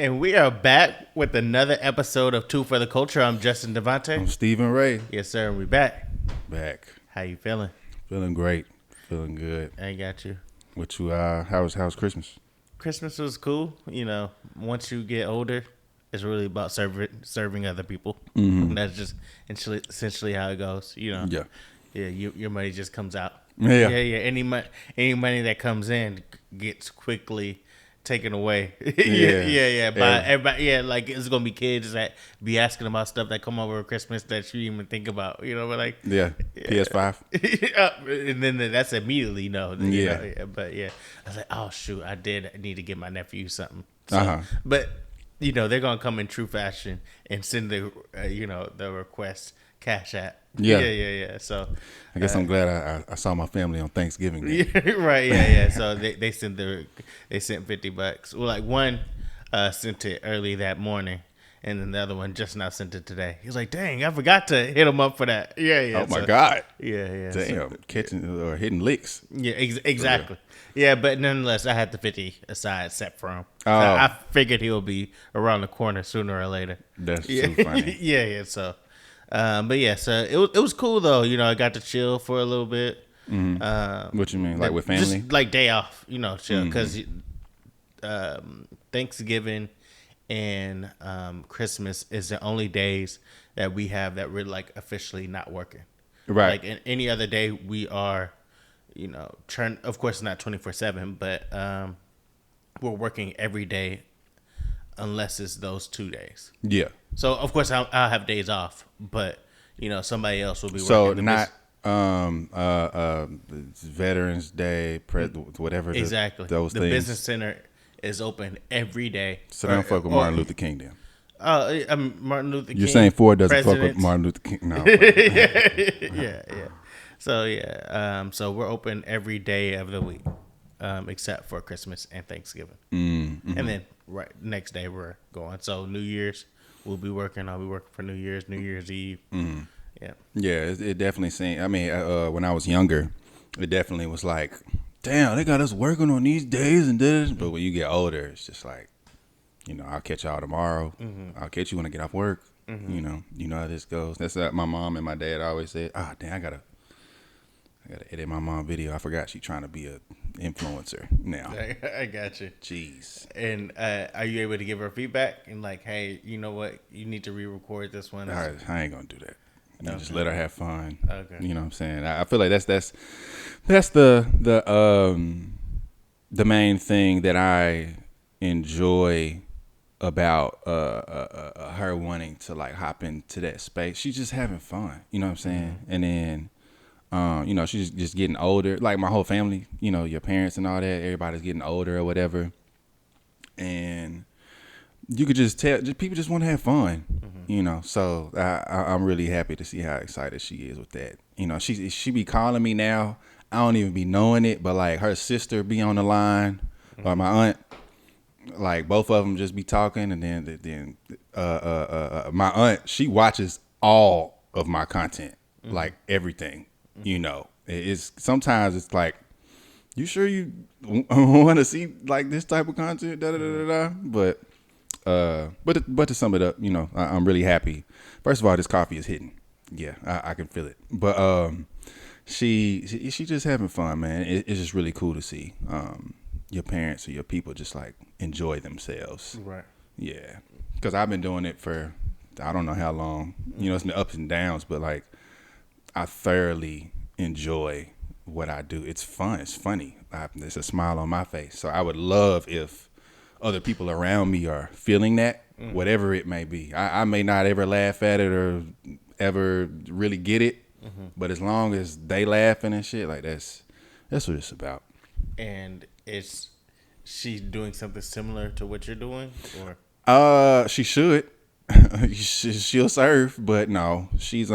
And we are back with another episode of Twofortheculture. I'm Justin Devonte. I'm Stephen Ray. Yes, sir. We back. Back. How you feeling? Feeling great. Feeling good. I got you. What you how's Christmas? Christmas was cool. You know, once you get older, it's really about serving other people. Mm-hmm. That's just essentially how it goes. You know. Yeah. Yeah. Your money just comes out. Yeah. Yeah. Any money that comes in gets quickly taken away. Yeah. yeah. By everybody, yeah, like it's gonna be kids that be asking about stuff that come over Christmas that you even think about, you know, but like PS5. and then that's immediately no. Yeah. But yeah, I was like, oh shoot, I need to get my nephew something. So, But you know, they're gonna come in true fashion and send the the request cash app. Yeah. So I guess I'm glad I saw my family on Thanksgiving Day. Yeah, right. Yeah. So they sent $50. Well, like one sent it early that morning, and then the other one just now sent it today. He was like, "Dang, I forgot to hit him up for that." Yeah. Oh my God. Yeah. Damn, catching or hitting licks. Yeah, exactly. Yeah, but nonetheless, I had the 50 aside set for him. Oh. I figured he'll be around the corner sooner or later. That's so funny. Yeah. So. But yeah, so it was cool though. You know, I got to chill for a little bit. Mm-hmm. What you mean, like with family? Just like day off, you know, chill because Thanksgiving and Christmas is the only days that we have that we're like officially not working. Right. Like in any other day, we are, you know, of course not 24/7, but we're working every day unless it's those 2 days. Yeah. So of course I'll have days off, but you know somebody else will be working. So not Veterans Day, whatever. Exactly. Those the things. business center is open every day. So don't fuck with Martin Luther King then. Martin Luther King. You're saying Ford doesn't fuck with Martin Luther King? No. yeah. So so we're open every day of the week, except for Christmas and Thanksgiving, and then next day we're going. So New Year's. We'll be working. I'll be working for New Year's Eve. Mm-hmm. Yeah, it definitely seemed. I mean, when I was younger, it definitely was like, damn, they got us working on these days and this. But when you get older, it's just like, you know, I'll catch y'all tomorrow. Mm-hmm. I'll catch you when I get off work. Mm-hmm. You know how this goes. That's what my mom and my dad always said. Damn, I gotta edit my mom video. I forgot she trying to be a influencer now. I got you. Jeez. And are you able to give her feedback and like, hey, you know what, you need to re-record this one? I ain't gonna do that. You just let her have fun. Okay. You know what I'm saying? I feel like that's the main thing that I enjoy about her wanting to like hop into that space. She's just having fun. You know what I'm saying? Mm-hmm. And then you know, she's just getting older. Like my whole family, you know, your parents and all that, everybody's getting older or whatever. And you could just tell, people just want to have fun, you know. So I'm really happy to see how excited she is with that. You know, she be calling me now. I don't even be knowing it, but like her sister be on the line, or my aunt, like both of them just be talking, and then my aunt, she watches all of my content, like everything. You know, it's sometimes it's like, you sure you want to see like this type of content? But to sum it up, you know, I'm really happy. First of all, this coffee is hitting. Yeah, I can feel it. But she just having fun, man. It's just really cool to see your parents or your people just like enjoy themselves. Right. Yeah, because I've been doing it for I don't know how long. You know, it's been ups and downs, but like, I thoroughly enjoy what I do. It's fun. It's funny. There's a smile on my face. So I would love if other people around me are feeling that, whatever it may be. I may not ever laugh at it or ever really get it, but as long as they laughing and shit, like that's what it's about. And she's doing something similar to what you're doing, or she should. She'll serve, but no, she's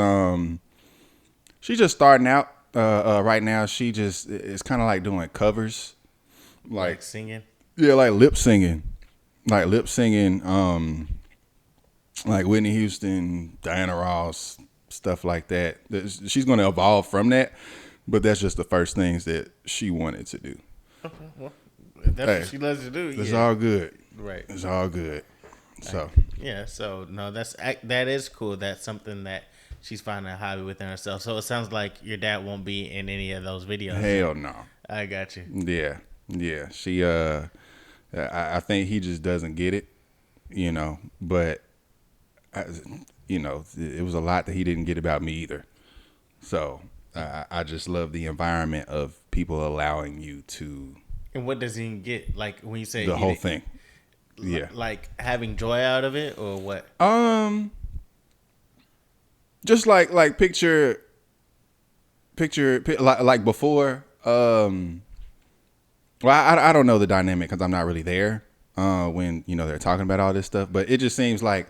just starting out. Right now, she just it's kind of like doing covers, like singing. Yeah, like lip singing, like Whitney Houston, Diana Ross, stuff like that. She's gonna evolve from that, but that's just the first things that she wanted to do. Okay, well, if that's what she loves to do. It's all good. Right. It's all good. So yeah, so no, that is cool. That's something that she's finding a hobby within herself. So it sounds like your dad won't be in any of those videos. hell no. I got you. Yeah. She I think he just doesn't get it, but it was a lot that he didn't get about me either. So I just love the environment of people allowing you to. And what does he get? Like when you say the whole thing? Yeah. Like having joy out of it, or what? Just like picture like before. Well, I don't know the dynamic because I'm not really there when they're talking about all this stuff. But it just seems like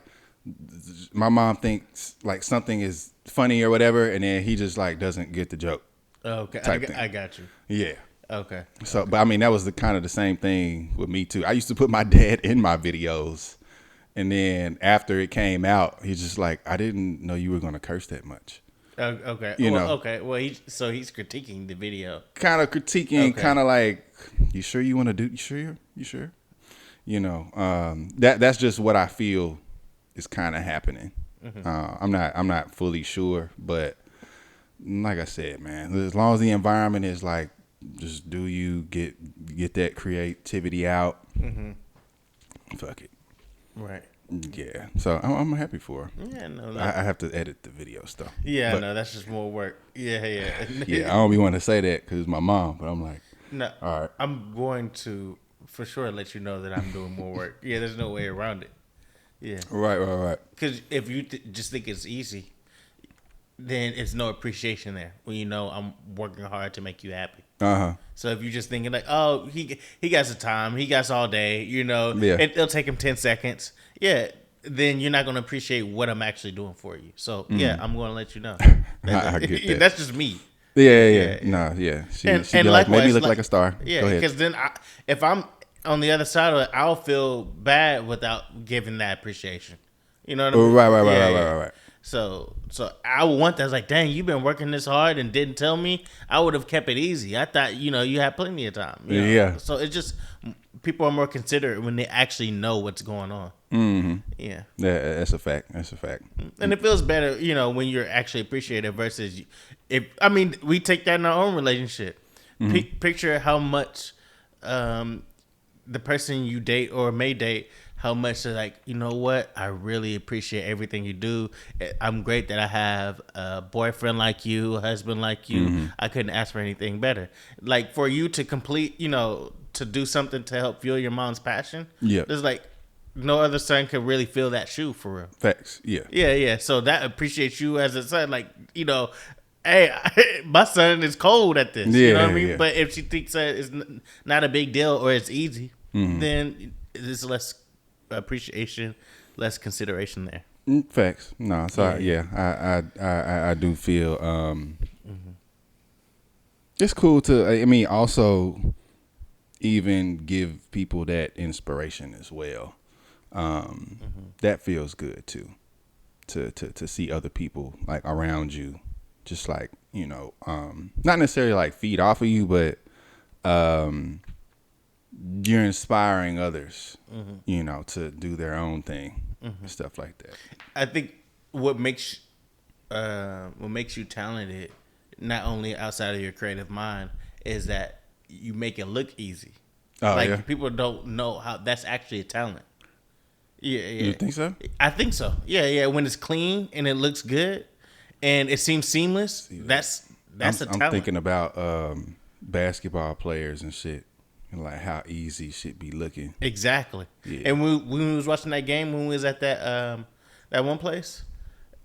my mom thinks like something is funny or whatever, and then he just like doesn't get the joke. Okay, I got you. Yeah. Okay. So, but I mean, that was the kind of the same thing with me too. I used to put my dad in my videos, and then after it came out, he's just like, I didn't know you were going to curse that much. Okay. Okay. Well, he's critiquing the video. Kind of critiquing, kind of like, you sure you want to do? You sure? That's just what I feel is kind of happening. Mm-hmm. I'm not fully sure, but like I said, man, as long as the environment is like, just do you get that creativity out? Mm-hmm. Fuck it. Right. Yeah. So I'm happy for her. Yeah. No. I have to edit the videos though. Yeah. No, that's just more work. Yeah. Yeah. I don't be wanting to say that because it's my mom, but I'm like, no. All right. I'm going to for sure let you know that I'm doing more work. Yeah. There's no way around it. Yeah. Right. Because if you just think it's easy, then it's no appreciation there. When I'm working hard to make you happy. So if you're just thinking like, oh, he got some time, he got all day, it'll take him 10 seconds. Yeah, then you're not gonna appreciate what I'm actually doing for you. So yeah, I'm gonna let you know. I get that. That's just me. Yeah. No, yeah. She be like, maybe look like a star. Yeah, because then if I'm on the other side of it, I'll feel bad without giving that appreciation. You know what I mean? Right. So I would want that. I was like, dang, you've been working this hard and didn't tell me. I would have kept it easy. I thought, you had plenty of time. Yeah. So it's just people are more considerate when they actually know what's going on. Mm-hmm. Yeah. Yeah, that's a fact. And it feels better, when you're actually appreciated versus we take that in our own relationship. Mm-hmm. Picture how much the person you date or may date, how much they're like, you know what? I really appreciate everything you do. I'm great that I have a boyfriend like you, a husband like you. Mm-hmm. I couldn't ask for anything better. Like for you to complete, to do something to help fuel your mom's passion. Yeah. There's like no other son could really fill that shoe for real. Facts. Yeah. Yeah. So that appreciates you as a son. Like, hey, my son is cold at this. Yeah, you know what I mean? Yeah. But if she thinks that it's not a big deal or it's easy, mm-hmm. then it's less appreciation, less consideration there. Facts. No, so I do feel it's cool to also even give people that inspiration as well. That feels good too, to see other people like around you, just like not necessarily like feed off of you, but you're inspiring others, to do their own thing, stuff like that. I think what makes you talented, not only outside of your creative mind, is that you make it look easy. People don't know how that's actually a talent. Yeah. You think so? I think so. Yeah. When it's clean and it looks good and it seems seamless, that's a talent. I'm thinking about basketball players and shit. Like how easy shit be looking. Exactly. Yeah. And when we was watching that game, when we was at that one place,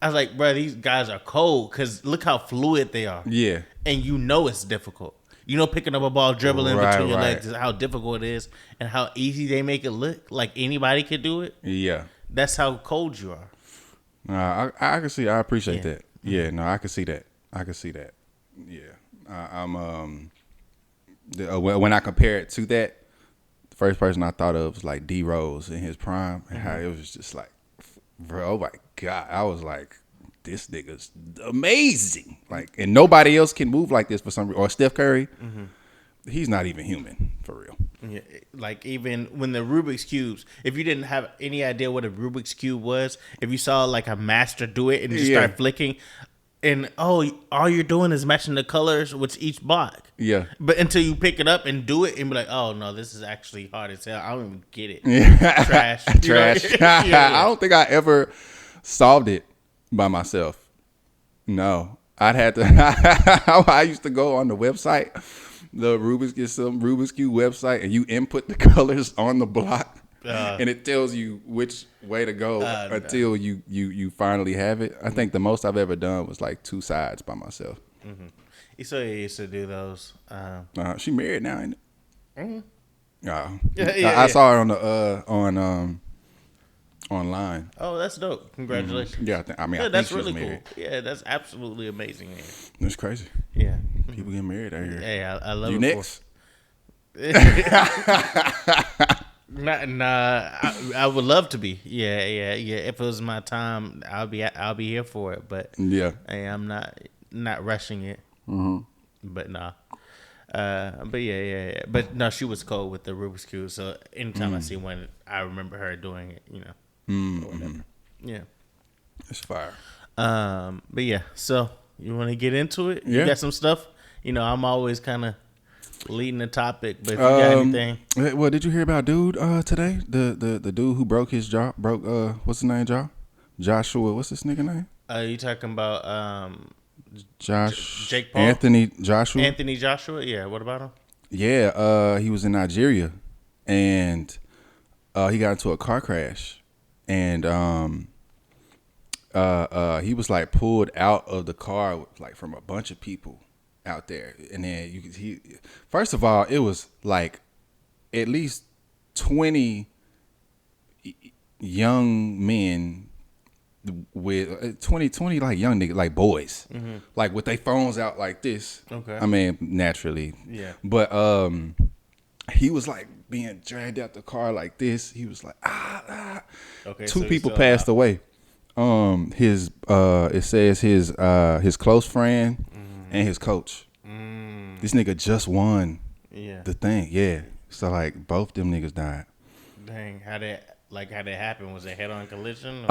I was like, bro, these guys are cold because look how fluid they are. Yeah. And it's difficult. Picking up a ball, dribbling between your legs is how difficult it is and how easy they make it look. Like anybody could do it. Yeah. That's how cold you are. I can see. I appreciate that. Yeah. No, I can see that. Yeah. When I compare it to that, the first person I thought of was like D Rose in his prime, and how it was just like, bro, oh my God, I was like, this nigga's amazing, like, and nobody else can move like this for some reason. Or Steph Curry, he's not even human for real. Yeah, like even when the Rubik's cubes, if you didn't have any idea what a Rubik's cube was, if you saw like a master do it and just start flicking, and all you're doing is matching the colors with each block. Yeah. But until you pick it up and do it and be like, oh no, this is actually hard as hell. I don't even get it. Yeah. Trash. Trash. I don't think I ever solved it by myself. No. I'd had to I used to go on the website, the Rubik's Cube website, and you input the colors on the block. And it tells you which way to go until you finally have it. I think the most I've ever done was like 2 sides by myself. You saw you used to do those. She married now, ain't it? Mm-hmm. I saw her on the online. Oh, that's dope! Congratulations. Yeah, I think that's she was really married. cool. Yeah, that's absolutely amazing. Man. That's crazy. Yeah, people get married out here. Hey, I love you it. Next? Nah, I would love to be. Yeah. If it was my time, I'll be here for it. But yeah, hey, I'm not rushing it. Mm-hmm. But nah. But yeah. But no, she was cold with the Rubik's Cube. So anytime I see one, I remember her doing it. You know. Or whatever. Yeah. It's fire. But yeah. So you want to get into it? Yeah. You got some stuff. You know, I'm always kind of leading the topic, but if you got anything. Well, did you hear about dude today? The dude who broke his jaw. What's his name? Joshua. What's this nigga name? You talking about Jake Paul? Anthony Joshua. Yeah. What about him? Yeah. He was in Nigeria, and he got into a car crash, and he was like pulled out of the car like from a bunch of people out there, and then first of all, it was like at least 20 young men with 20 like young niggas, like boys, like with their phones out like this. Okay. I mean, naturally. Yeah. But he was like being dragged out the car like this. He was like Okay. 2 people passed away. It says his close friend and his coach. This nigga just won the thing. Yeah. So like both them niggas died. Dang, how that happen? Was it head-on collision?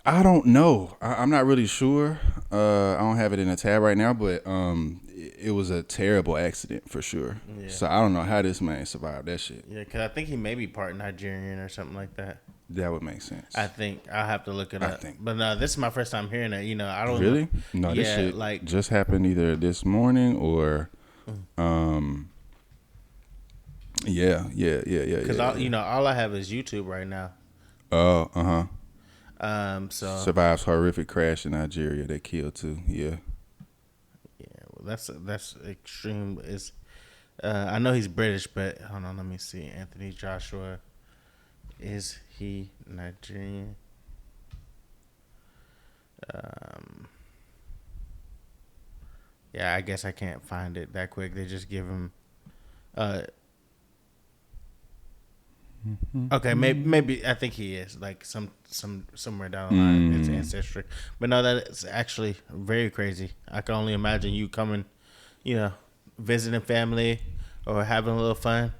I don't know. I'm not really sure. I don't have it in a tab right now, but it was a terrible accident for sure. Yeah. So I don't know how this man survived that shit. Yeah, because I think he may be part Nigerian or something like that. That would make sense. I think I'll have to look it up. But no, this is my first time hearing it. You know, I don't really. No, this shit like just happened either this morning or, yeah. Because all I have is YouTube right now. Oh, So survives horrific crash in Nigeria. They killed 2. Yeah. Yeah. Well, that's extreme. It's I know he's British, but hold on, let me see. Anthony Joshua. Is he Nigerian? Yeah, I guess I can't find it that quick. They just give him. Okay, maybe I think he is like somewhere down the line. It's ancestry, but no, that's actually very crazy. I can only imagine you coming, visiting family or having a little fun.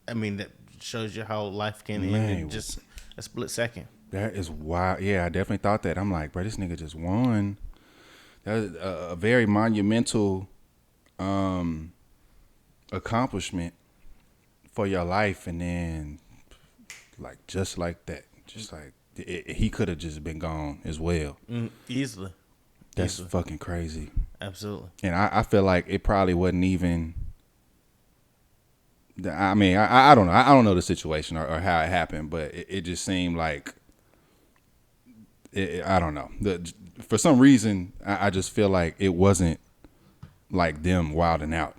I mean that shows you how life can end in just a split second. That is wild. Yeah, I definitely thought that. I'm like, bro, this nigga just won. That was a very monumental accomplishment for your life, and then like just like that, just like he could have just been gone as well. Easily. That's fucking crazy. Absolutely. And I feel like it probably wasn't even. I mean, I don't know. I don't know the situation or how it happened, but it just seemed like I don't know. For some reason, I just feel like it wasn't like them wilding out.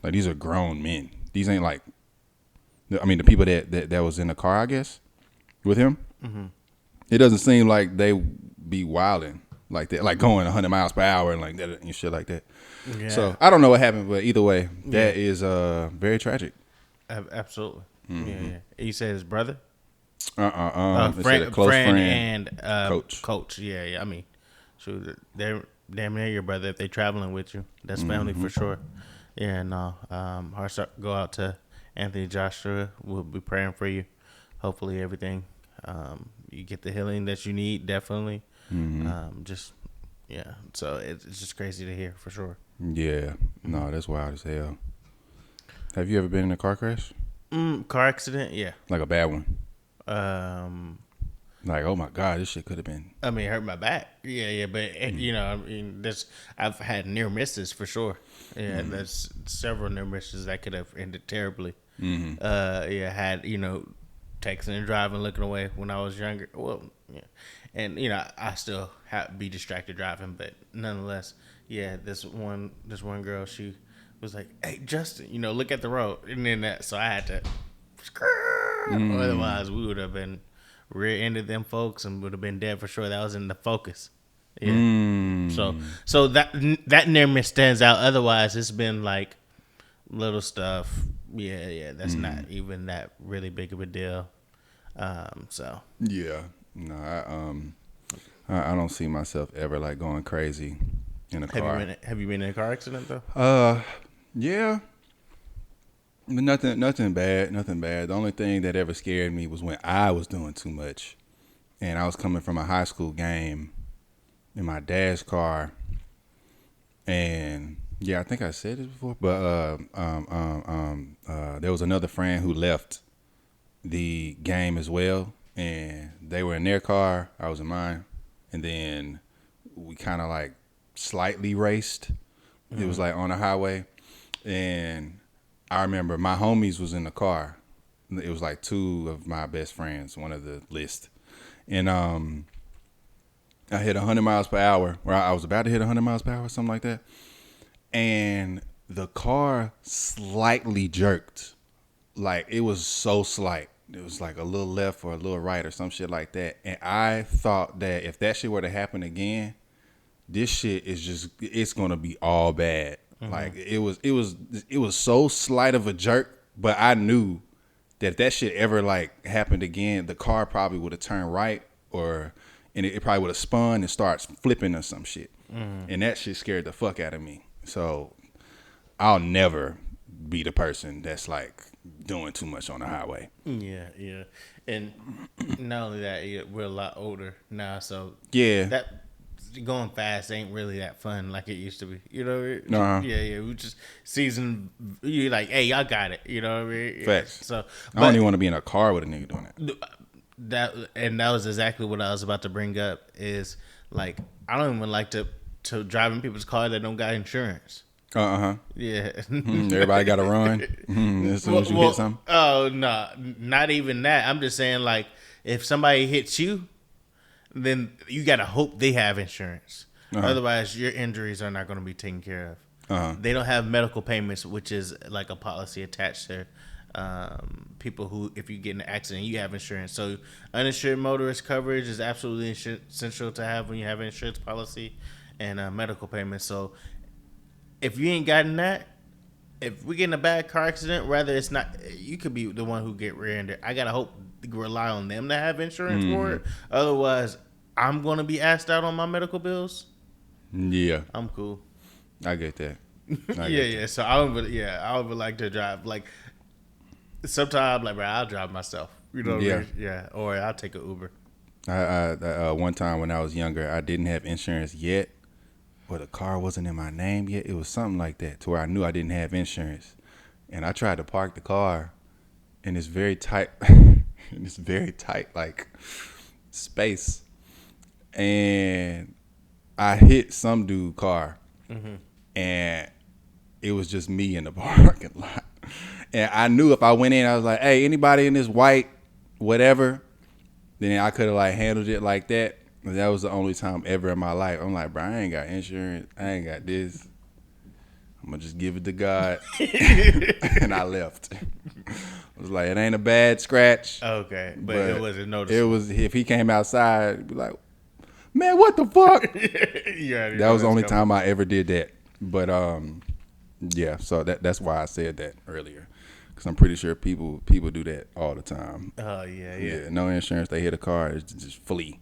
Like these are grown men. These ain't like. I mean, the people that was in the car, I guess, with him. Mm-hmm. It doesn't seem like they be wilding like that, like going 100 miles per hour and like that and shit like that. Yeah. So I don't know what happened, but either way, that is very tragic. Absolutely. Mm-hmm. Yeah. You said his brother? Friend, close friend and coach. Yeah. I mean, they're damn near your brother if they're traveling with you. That's family for sure. Yeah, no. Hearts go out to Anthony Joshua. We'll be praying for you. Hopefully, everything you get the healing that you need. Definitely. Just yeah. So it's just crazy to hear for sure. Yeah. No, that's wild as hell. Have you ever been in a car crash? Car accident. Yeah. Like a bad one? Um. Like, oh my God, this shit could have been. I mean, it hurt my back. Yeah, but you know, I mean, I've had near misses for sure. Yeah, there's several near misses that could have ended terribly. Yeah, had texting and driving, looking away when I was younger. Well, yeah, and I still be distracted driving, but nonetheless, yeah, this one girl, she was like, "Hey, Justin, look at the road," and then so I had to. Otherwise, we would have been rear-ended them folks and would have been dead for sure. That was in the focus. Yeah. So that near miss stands out. Otherwise, it's been like little stuff. Yeah. That's not even that really big of a deal. So Yeah. No, I don't see myself ever like going crazy in a car. Have you been in a car accident though? Yeah. But nothing bad. The only thing that ever scared me was when I was doing too much, and I was coming from a high school game in my dad's car, and yeah, I think I said this before, but there was another friend who left the game as well, and they were in their car, I was in mine, and then we kind of like slightly raced. It was like on the highway, and I remember my homies was in the car. It was like two of my best friends, one of the list. And I hit 100 miles per hour, or I was about to hit 100 miles per hour, something like that. And the car slightly jerked. Like, it was so slight. It was like a little left or a little right or some shit like that. And I thought that if that shit were to happen again, this shit is it's going to be all bad. Like it was so slight of a jerk, but I knew that if that shit ever like happened again, the car probably would have turned right, and it probably would have spun and starts flipping or some shit. And that shit scared the fuck out of me. So I'll never be the person that's like doing too much on the highway. Yeah. And not only that, we're a lot older now, so Yeah. that going fast ain't really that fun like it used to be. Uh-huh. Yeah. We just you like, hey, y'all got it. You know what I mean? Facts. So I don't even want to be in a car with a nigga doing that. That was exactly what I was about to bring up. Is like I don't even like to drive in people's car that don't got insurance. Uh-huh. Yeah. Everybody got to run as soon as you hit something. Oh no, not even that. I'm just saying like if somebody hits you, then you got to hope they have insurance. Otherwise, your injuries are not going to be taken care of. They don't have medical payments, which is like a policy attached to people who, if you get in an accident, you have insurance. So uninsured motorist coverage is absolutely essential to have when you have an insurance policy and medical payments. So if you ain't gotten that, if we get in a bad car accident, rather it's not, you could be the one who get rear-ended. I gotta hope rely on them to have insurance for it. Otherwise, I'm gonna be asked out on my medical bills. Yeah, I'm cool. I get that. Yeah. So I would like to drive. Like sometimes, like bro, I'll drive myself. You know what I mean? Yeah. Or I'll take an Uber. I one time when I was younger, I didn't have insurance yet. Or the car wasn't in my name yet. It was something like that to where I knew I didn't have insurance. And I tried to park the car in this very tight, like space. And I hit some dude car. And it was just me in the parking lot. And I knew if I went in, I was like, hey, anybody in this white whatever, then I could have like handled it like that. That was the only time ever in my life. I'm like, bro, I ain't got insurance. I ain't got this. I'm going to just give it to God. And I left. I was like, it ain't a bad scratch. Okay. But it wasn't noticeable. It was, if he came outside, he'd be like, man, what the fuck? That was the only time I ever did that. But, yeah, so that's why I said that earlier. Because I'm pretty sure people do that all the time. Oh, yeah. No insurance. They hit a car, it's just flee.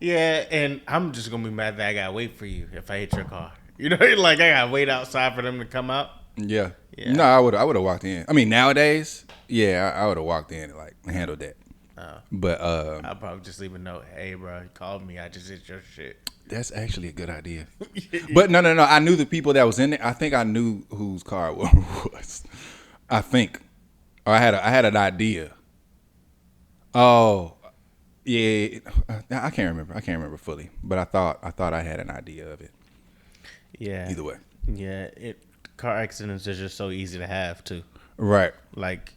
Yeah, and I'm just gonna be mad that I gotta wait for you if I hit your car. You know, like I gotta wait outside for them to come out. Yeah. Yeah. No, I would have walked in. I mean, nowadays, yeah, I would have walked in and like handled that. But I'll probably just leave a note. Hey, bro, you called me. I just did your shit. that's actually a good idea. But no. I knew the people that was in it. I think I knew whose car it was. I think. Or I had an idea. Oh, yeah. I can't remember. I can't remember fully. But I thought I had an idea of it. Yeah. Either way. Yeah. Car accidents are just so easy to have too. Right. Like,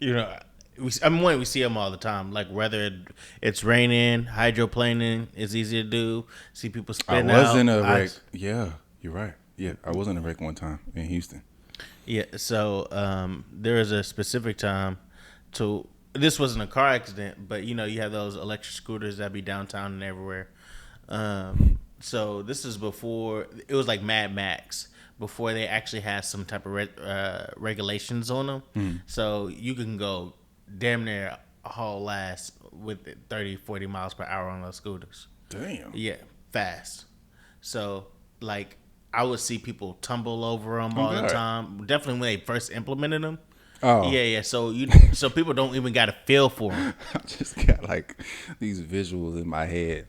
we see them all the time. Like whether it's raining, hydroplaning is easy to do. See people spin out. I was in a wreck. Yeah, you're right. Yeah, I was in a wreck one time in Houston. Yeah. So there is a specific time to. This wasn't a car accident, but you have those electric scooters that be downtown and everywhere. So this is before it was like Mad Max. Before they actually had some type of regulations on them. So you can go damn near haul ass with 30, 40 miles per hour on those scooters. Damn. Yeah, fast. So, like, I would see people tumble over them all the time. Definitely when they first implemented them. Oh. Yeah. So people don't even got a feel for them. I just got like these visuals in my head.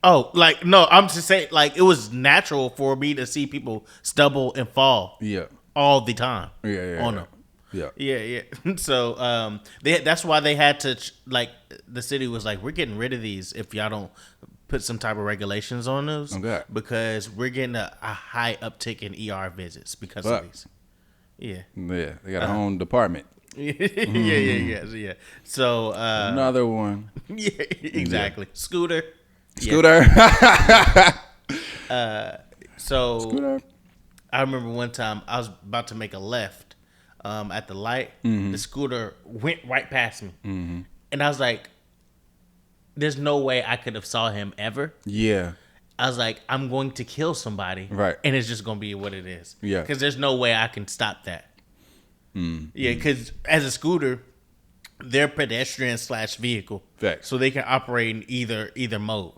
Oh, like, no, I'm just saying, like, it was natural for me to see people stumble and fall. Yeah. All the time. Yeah. On them. Yeah. Yeah. So that's why they had to, like, the city was like, we're getting rid of these if y'all don't put some type of regulations on those. Okay. Because we're getting a high uptick in ER visits because of these. Yeah. Yeah. They got a own department. Yeah. So another one. Yeah, exactly. Yeah. Scooter. Yeah. Scooter. I remember one time I was about to make a left at the light. The scooter went right past me. And I was like, there's no way I could have saw him ever. Yeah. I was like, I'm going to kill somebody. Right. And it's just going to be what it is. Yeah. Because there's no way I can stop that. Yeah, because as a scooter, they're pedestrian / vehicle. Facts. So they can operate in either mode.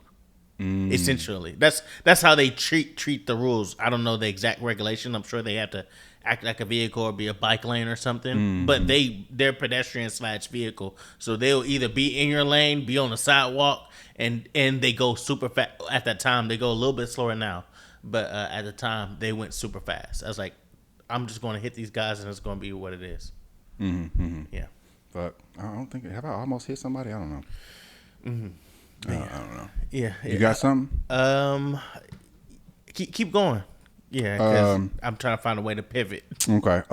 Essentially, that's how they treat the rules. I don't know the exact regulation. I'm sure they have to act like a vehicle or be a bike lane or something. But they're pedestrian / vehicle, so they'll either be in your lane, be on the sidewalk, and they go super fast. At that time, they go a little bit slower now, but at the time they went super fast. I was like, I'm just going to hit these guys, and it's going to be what it is. Yeah. But I don't think. Have I almost hit somebody? I don't know. I don't know. Yeah. You got something? Keep going. Yeah, because I'm trying to find a way to pivot. Okay.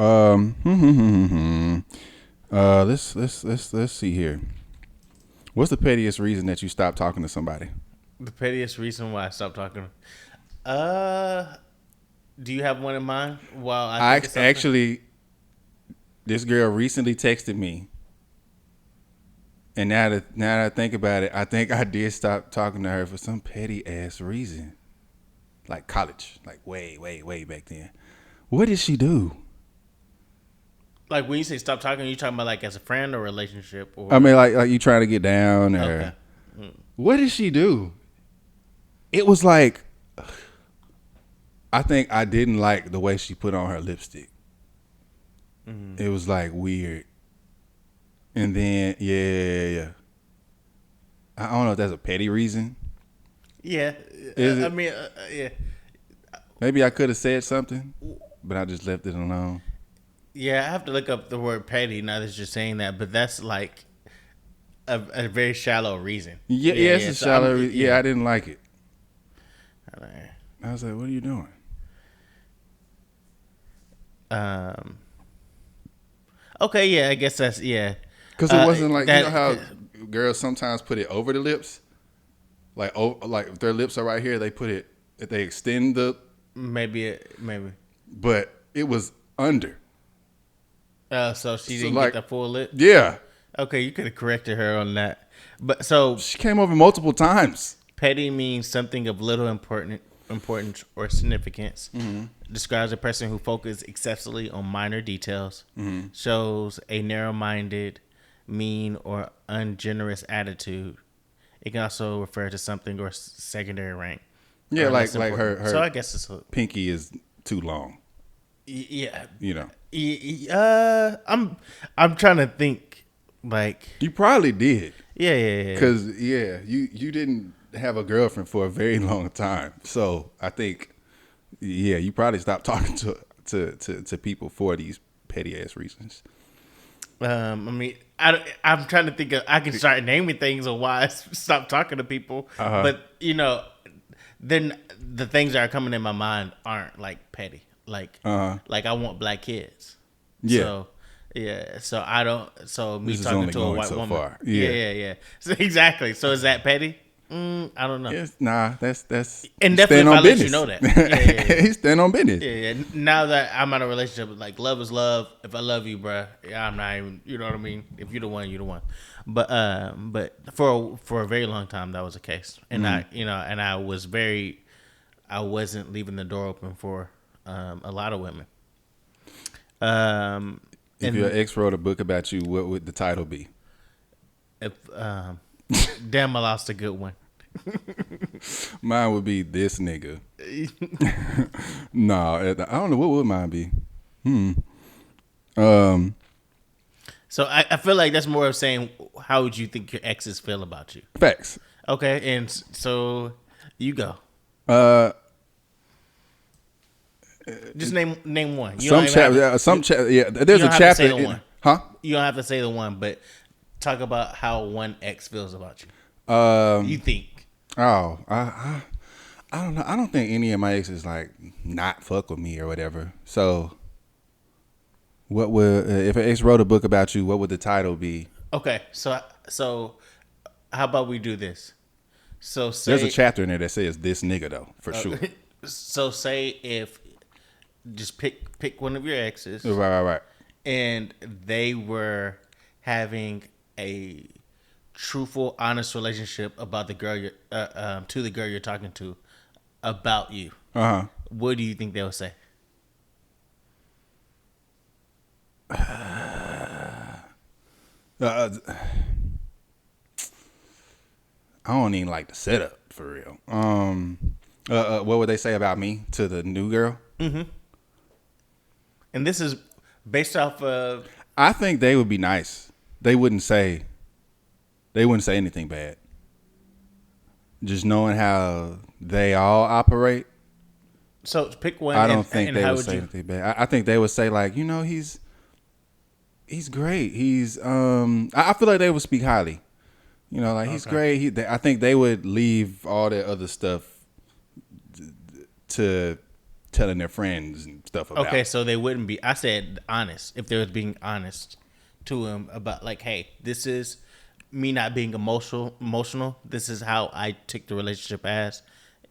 Let's see here. What's the pettiest reason that you stopped talking to somebody? The pettiest reason why I stopped talking. Do you have one in mind? Well, I actually, this girl recently texted me. And now that I think about it, I think I did stop talking to her for some petty ass reason. Like college. Like way back then. What did she do? Like when you say stop talking, you talking about like as a friend or relationship? Or I mean like you trying to get down or okay. What did she do? It was like I think I didn't like the way she put on her lipstick. It was like weird. And then, yeah. I don't know if that's a petty reason. Yeah. I mean, yeah. Maybe I could have said something, but I just left it alone. Yeah, I have to look up the word petty now that you're saying that, but that's like a very shallow reason. Yeah, it's a shallow reason. Yeah, I didn't like it. I was like, what are you doing? Okay, yeah, I guess that's, yeah. Because it wasn't like, you know how girls sometimes put it over the lips? Like if their lips are right here, they put it, if they extend the. Maybe. But it was under. So she didn't get the full lip? Yeah. Okay, you could have corrected her on that. But so. She came over multiple times. Petty means something of little importance or significance. Describes a person who focuses excessively on minor details. Shows a narrow-minded, mean, or ungenerous attitude. It can also refer to something or secondary rank. Yeah, like her. So I guess it's pinky is too long. Yeah. You know. I'm trying to think. Like, You probably did. yeah. Because you didn't have a girlfriend for a very long time, so I think you probably stopped talking to people for these petty ass reasons. I mean, I'm trying to think of. I can start naming things of why I stopped talking to people, but then the things that are coming in my mind aren't like petty. Like I want black kids. Yeah. So yeah. So I don't. So me This is talking only to a going white so woman. far. Yeah. So exactly. So is that petty? I don't know. Yes, nah, that's And definitely if I let you know that. Yeah. He's stand on business. Yeah. Now that I'm in a relationship, like love is love. If I love you, bruh, I'm not even. You know what I mean? If you're the one, you're the one. But for a very long time that was the case, and I wasn't leaving the door open for a lot of women. If your ex wrote a book about you, what would the title be? If damn, I lost a good one. Mine would be This Nigga. No, I don't know. What would mine be? So I feel like that's more of saying, how would you think your exes feel about you? Facts. Okay, and so you go. Just name one. You Some chapter. Yeah, there's a chapter. Say the one. Huh? You don't have to say the one, but talk about how one ex feels about you. You think? Oh, I don't know. I don't think any of my exes like not fuck with me or whatever. So, what would if an ex wrote a book about you? What would the title be? Okay, so how about we do this? So say, there's a chapter in there that says This Nigga though, for sure. So say if just pick one of your exes, Right. and they were having a truthful, honest relationship about the girl to the girl you're talking to about you. What do you think they would say? I don't even like the setup for real. What would they say about me to the new girl? Mm-hmm. And this is based off of. I think they would be nice. They wouldn't say anything bad. Just knowing how they all operate. So pick one. I don't think they would say anything bad. I think they would say like, he's great. I feel like they would speak highly. He's great. I think they would leave all that other stuff to telling their friends and stuff about. Okay, so they wouldn't be. I said honest. If they was being honest to him about like, hey, this is me not being emotional. This is how I took the relationship as,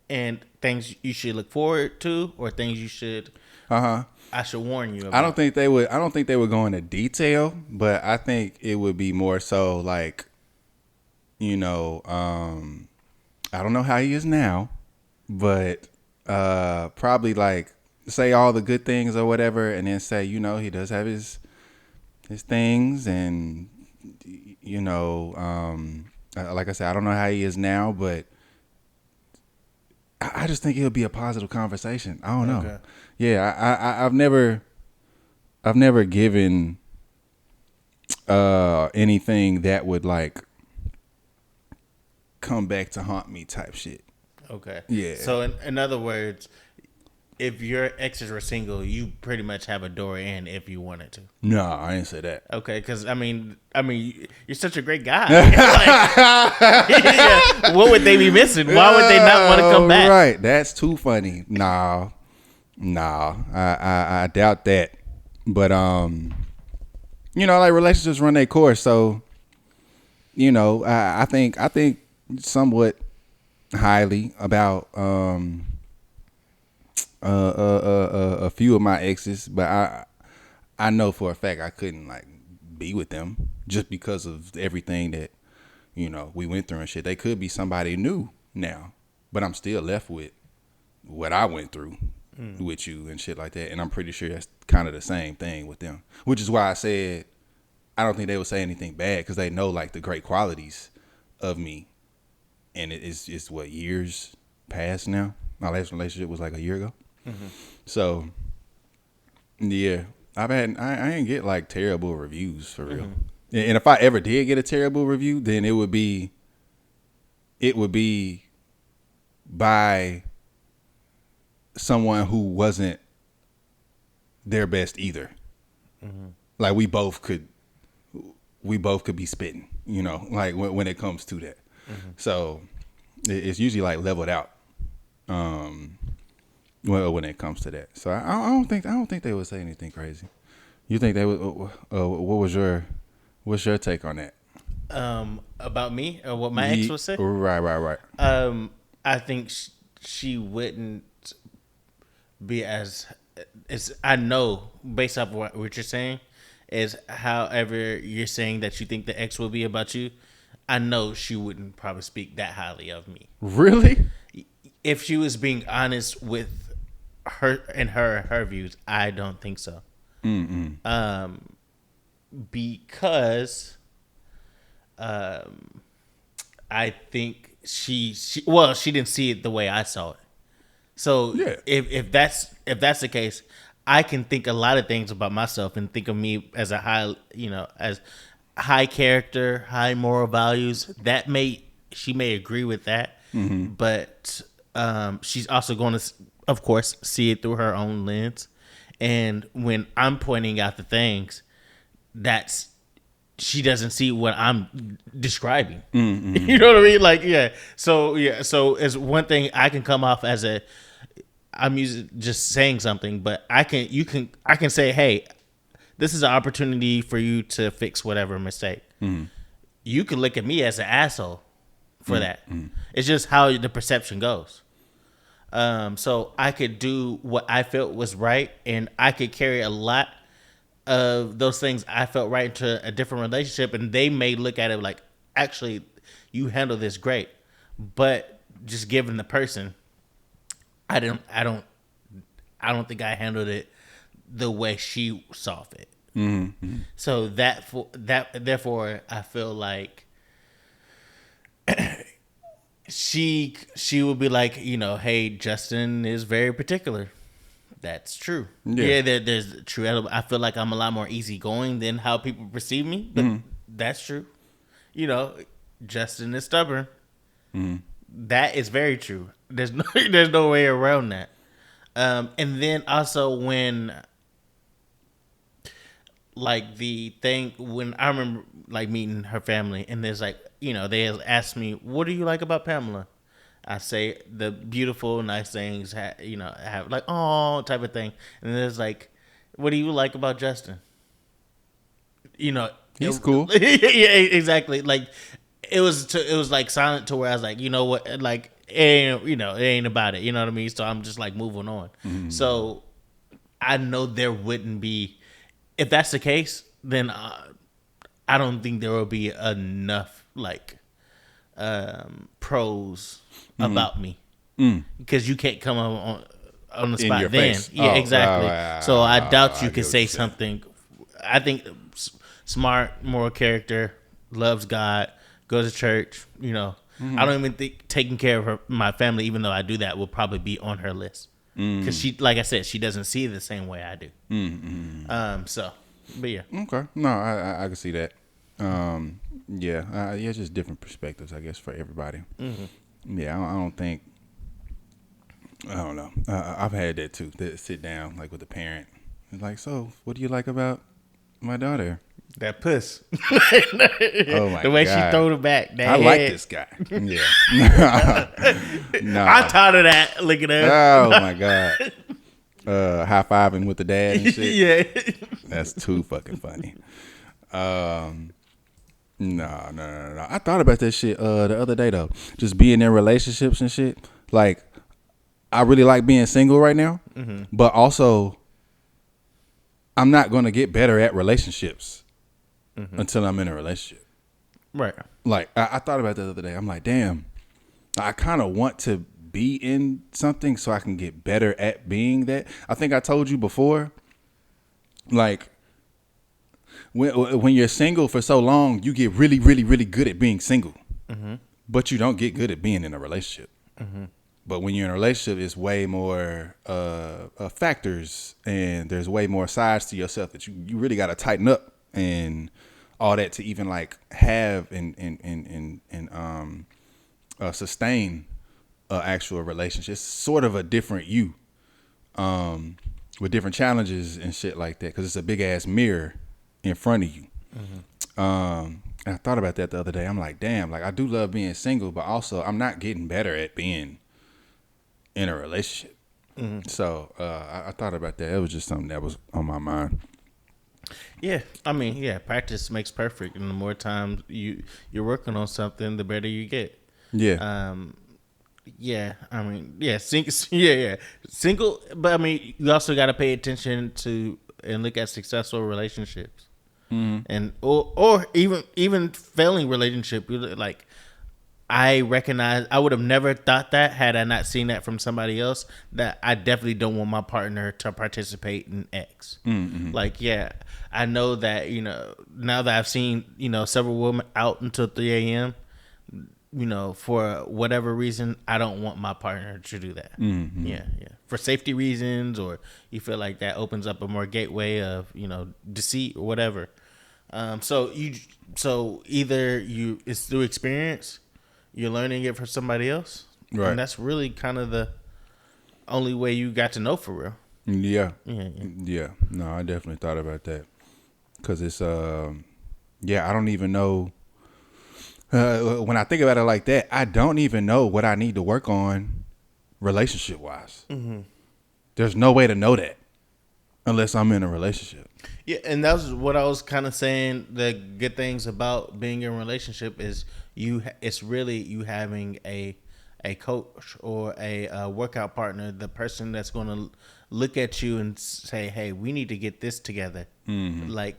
and things you should look forward to, or things you should. I should warn you about. I don't think they would go into detail, but I think it would be more so like, I don't know how he is now, but probably like say all the good things or whatever, and then say, he does have his things, and like I said, I don't know how he is now, but I just think it'll be a positive conversation. I don't know. Okay. Yeah, I've never given anything that would like come back to haunt me type shit. Okay. Yeah. So in other words, if your exes were single, you pretty much have a door in if you wanted to. No, I didn't say that. Okay, because I mean, you're such a great guy. Yeah, what would they be missing? Why would they not want to come back? Right, that's too funny. No, I doubt that. But like relationships run their course, so I think somewhat highly about a few of my exes, but I know for a fact I couldn't like be with them just because of everything that we went through and shit. They could be somebody new now, but I'm still left with what I went through with you and shit like that, and I'm pretty sure that's kind of the same thing with them, which is why I said I don't think they would say anything bad, because they know like the great qualities of me. And it's what, years past now. My last relationship was like a year ago. So Yeah, I ain't get like terrible reviews for real. And if I ever did get a terrible review, then it would be by someone who wasn't their best either. Like we both could be spitting, you know, like when it comes to that. So it's usually like leveled out. Well, when it comes to that, so I don't think they would say anything crazy. You think they would? What's your take on that? About me or what my ex would say? Right. I think she wouldn't be as. I know based off what you're saying is however you're saying that you think the ex will be about you. I know she wouldn't probably speak that highly of me. Really? If she was being honest with her views, I don't think so. Because I think she didn't see it the way I saw it. So yeah. if that's the case, I can think a lot of things about myself and think of me as a as high character, high moral values. She may agree with that, but she's also going to, of course, see it through her own lens. And when I'm pointing out the things, she doesn't see what I'm describing. You know what I mean? Like, yeah. So it's one thing I can come off as I'm just saying something, but I can say, hey, this is an opportunity for you to fix whatever mistake. You can look at me as an asshole for that. It's just how the perception goes. So I could do what I felt was right, and I could carry a lot of those things I felt right into a different relationship, and they may look at it like, actually, you handle this great, but just given the person, I don't think I handled it the way she saw fit. So therefore, I feel like she would be like, hey, Justin is very particular. That's true. Yeah, there's true. I feel like I'm a lot more easygoing than how people perceive me, but that's true. Justin is stubborn. That is very true. There's no way around that. And then also when, like, when I remember like meeting her family, and there's like, they asked me, what do you like about Pamela? I say the beautiful, nice things, have like, oh, type of thing. And there's like, what do you like about Justin? He's cool. Yeah, exactly. Like, it was like silent to where I was like, you know what, like, it ain't about it. You know what I mean? So I'm just like moving on. So I know there wouldn't be, if that's the case, then I don't think there will be enough like pros about me, because you can't come on the spot then. Face. Yeah, exactly. So I doubt you could say something. I think smart, moral character, loves God, goes to church. I don't even think taking care of my family, even though I do that, will probably be on her list, because she, like I said, she doesn't see it the same way I do. So, but yeah. Okay. No, I can see that. Yeah, just different perspectives, I guess, for everybody. Yeah, I don't know. I've had that too. To sit down like with a parent, and like, so what do you like about my daughter? That puss. Oh my! The way God. she throwed it back. I like this guy. Yeah. No. I'm tired of that. Look at her. Oh my God. High fiving with the dad and shit. Yeah. That's too fucking funny. No. I thought about that shit the other day though. Just being in relationships and shit. Like, I really like being single right now, but also I'm not gonna get better at relationships until I'm in a relationship. Right. Like, I thought about that the other day. I'm like, damn, I kind of want to be in something so I can get better at being that. I think I told you before, like, when you're single for so long, you get really, really, really good at being single, but you don't get good at being in a relationship. But when you're in a relationship, it's way more factors, and there's way more sides to yourself that you really got to tighten up and all that to even like have and sustain an actual relationship. It's sort of a different you, with different challenges and shit like that, because it's a big ass mirror in front of you. And I thought about that the other day. I'm like, damn, like I do love being single, but also I'm not getting better at being in a relationship. So I thought about that. It was just something that was on my mind. Yeah, I mean, yeah, practice makes perfect, and the more times you're working on something, the better you get. Yeah. Yeah, I mean, yeah, single, but I mean, you also got to pay attention to and look at successful relationships, and or even failing relationship. Like, I recognize I would have never thought that had I not seen that from somebody else. That I definitely don't want my partner to participate in X. Like, yeah, I know that, now that I've seen, several women out until 3 a.m., for whatever reason, I don't want my partner to do that. Yeah. For safety reasons, or you feel like that opens up a more gateway of, deceit or whatever. So either it's through experience, you're learning it from somebody else, right? And that's really kind of the only way you got to know for real. Yeah. No, I definitely thought about that, because it's I don't even know. When I think about it like that, I don't even know what I need to work on relationship wise. There's no way to know that unless I'm in a relationship. Yeah, and that's what I was kind of saying. The good things about being in a relationship is it's really you having a coach or a workout partner, the person that's going to look at you and say, hey, we need to get this together. Like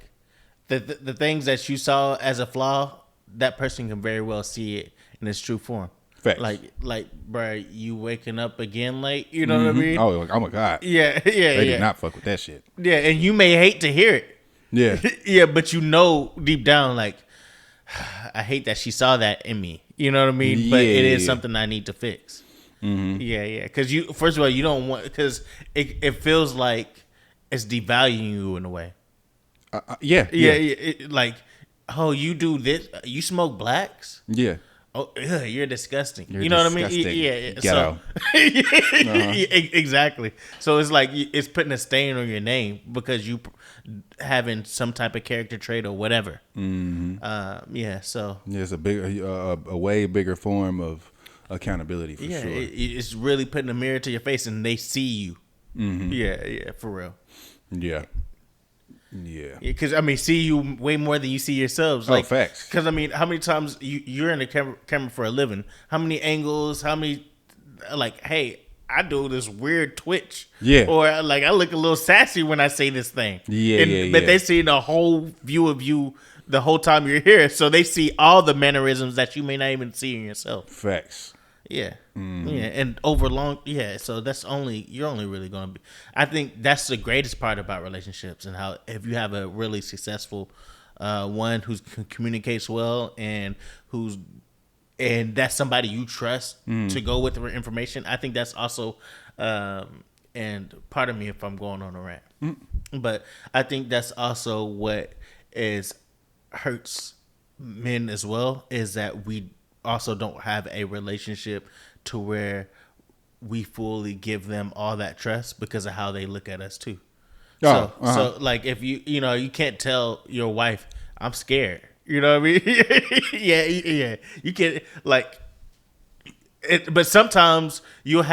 the things that you saw as a flaw, that person can very well see it in its true form. Facts. Like, bro, you waking up again late. You know what I mean? Oh my God. Yeah. They do not fuck with that shit. Yeah, and you may hate to hear it. Yeah. Yeah, but deep down, like, I hate that she saw that in me. You know what I mean? But it is something I need to fix. Yeah. Because first of all, you don't want, because it feels like it's devaluing you in a way. Yeah. Like, oh, you do this? You smoke blacks? Yeah. Oh, you're disgusting. You're you know disgusting. what I mean? Yeah. Ghetto. Exactly. So it's like it's putting a stain on your name because you having some type of character trait or whatever. Yeah. So it's a way bigger form of accountability for sure. It's really putting a mirror to your face and they see you. Yeah. For real. Yeah. Because I mean, see you way more than you see yourselves. Like, facts. Because I mean, how many times you're in the camera for a living? How many angles? How many? Like, hey, I do this weird twitch. Yeah. Or like I look a little sassy when I say this thing. But they see the whole view of you the whole time you're here, so they see all the mannerisms that you may not even see in yourself. Facts. Yeah. And over long, so you're only really going to be, I think that's the greatest part about relationships, and how if you have a really successful one who communicates well and that's somebody you trust to go with for information, I think that's also, and pardon me if I'm going on a rant, but I think that's also what hurts men as well, is that we also don't have a relationship to where we fully give them all that trust because of how they look at us too. So like if you can't tell your wife, I'm scared. You know what I mean? Yeah. You can't but sometimes you'll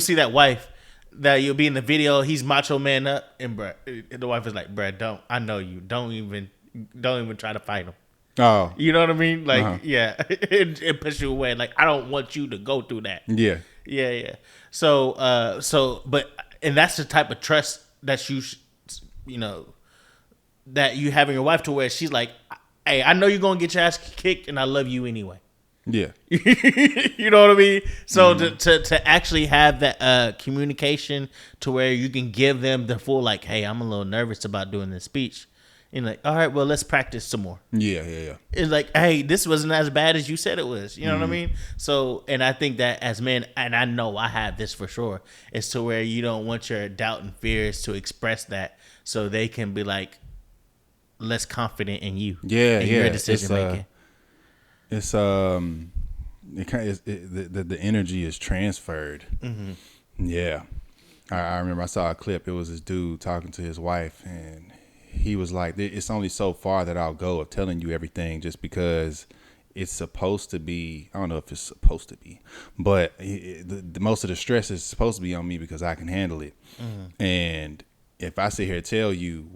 see that wife that you'll be in the video, he's macho man up, and the wife is like, bruh, I know you. Don't even try to fight him. Oh, you know what I mean? Like, it pushes you away. Like, I don't want you to go through that. Yeah. So, and that's the type of trust that that you have in your wife, to where she's like, hey, I know you're gonna get your ass kicked, and I love you anyway. Yeah. You know what I mean? So to actually have that communication to where you can give them the full, like, hey, I'm a little nervous about doing this speech. And like, all right, well, let's practice some more. Yeah. It's like, hey, this wasn't as bad as you said it was. You know what I mean? So, and I think that as men, and I know I have this for sure, is to where you don't want your doubt and fears to express that, so they can be like less confident in you. Yeah, and yeah. Your decision making. It's the energy is transferred. Mm-hmm. Yeah, I remember I saw a clip. It was this dude talking to his wife, and he was like, "It's only so far that I'll go of telling you everything, just because it's supposed to be. I don't know if it's supposed to be, but most of the stress is supposed to be on me because I can handle it. Mm-hmm. And if I sit here and tell you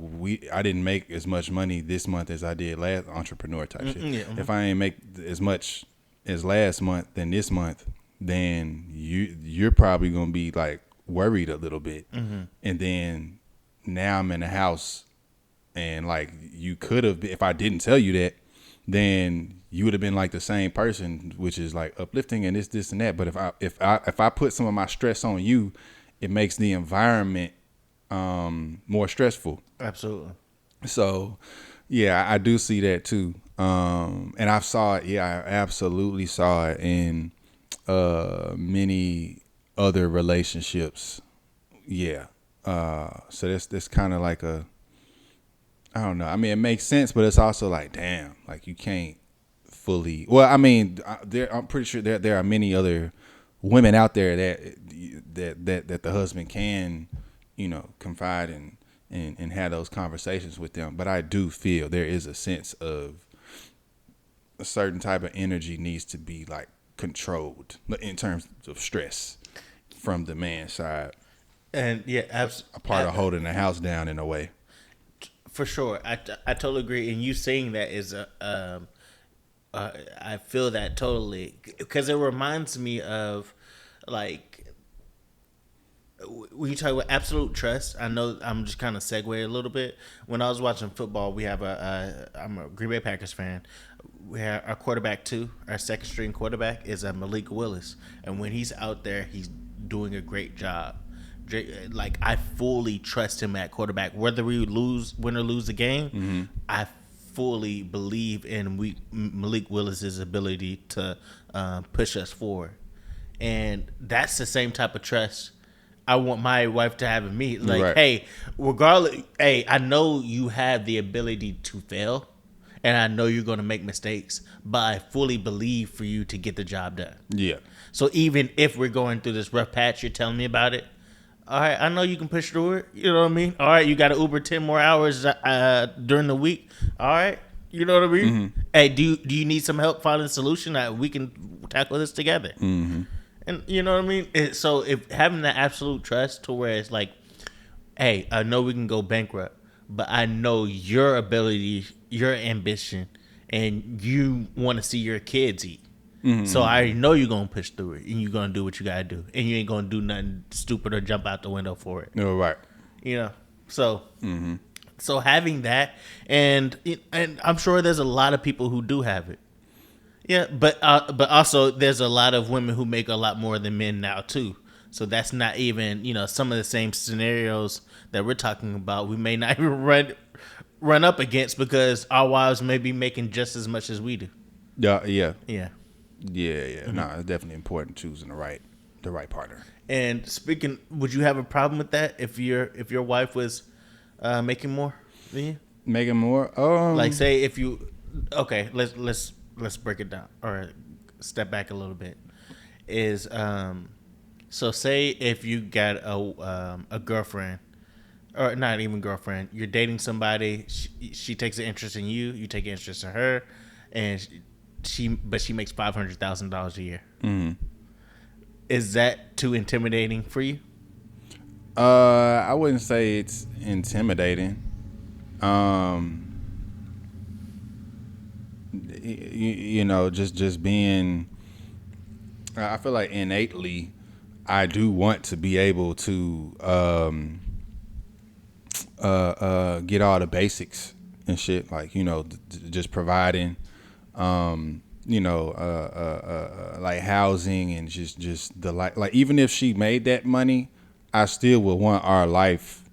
I didn't make as much money this month as I did last, entrepreneur type shit. Yeah. Mm-hmm. If I ain't make as much as last month than this month, then you're probably gonna be like worried a little bit. Mm-hmm. And then now I'm in the house, and like you could have, if I didn't tell you that, then you would have been like the same person, which is like uplifting and this and that. But if I put some of my stress on you, it makes the environment more stressful. Absolutely. So yeah, I do see that too. And I saw it. Yeah, I absolutely saw it in many other relationships. Yeah. So that's kind of like I don't know. I mean, it makes sense, but it's also like, damn, like you can't fully. Well, I mean, I'm pretty sure there are many other women out there that the husband can, confide in and have those conversations with them. But I do feel there is a sense of a certain type of energy needs to be like controlled in terms of stress from the man's side. And yeah, A part of holding the house down in a way. For sure, I totally agree. And you saying that is I feel that totally, because it reminds me of like when you talk about absolute trust. I know I'm just kind of segue a little bit. When I was watching football, we have I'm a Green Bay Packers fan. We have our quarterback too. Our second string quarterback is Malik Willis, and when he's out there, he's doing a great job. Like I fully trust him at quarterback. Whether we win or lose the game, Mm-hmm. I fully believe in Malik Willis's ability to push us forward, and that's the same type of trust I want my wife to have in me. Like, Right. hey, regardless, hey, I know you have the ability to fail, and I know you're going to make mistakes, but I fully believe for you to get the job done. Yeah. So even if we're going through this rough patch, you're telling me about it. All right, I know you can push through it. You know what I mean? All right, you got to Uber 10 more hours during the week. All right, you know what I mean? Mm-hmm. Hey, do you need some help finding a solution that we can tackle this together? Mm-hmm. And you know what I mean? So if having that absolute trust to where it's like, hey, I know we can go bankrupt, but I know your ability, your ambition, and you want to see your kids eat. Mm-hmm. So I already know you're going to push through it, and you're going to do what you got to do. And you ain't going to do nothing stupid or jump out the window for it. No, right. So Mm-hmm. so having that, and I'm sure there's a lot of people who do have it. Yeah, but also there's a lot of women who make a lot more than men now too. So that's not even, some of the same scenarios that we're talking about. We may not even run up against because our wives may be making just as much as we do. Yeah. Yeah. Mm-hmm. No, it's definitely important choosing the right partner. And speaking, would you have a problem with that if your wife was making more than you? Making more? Like, say if you, okay, let's break it down or step back a little bit. Is so say if you got a girlfriend, or not even girlfriend, you're dating somebody. She takes an interest in you. You take an interest in her, and she makes $500,000 a year. Mm-hmm. Is that too intimidating for you? I wouldn't say it's intimidating. Just being. I feel like innately, I do want to be able to get all the basics and shit, like just providing, like housing and just the like even if she made that money, I still would want our life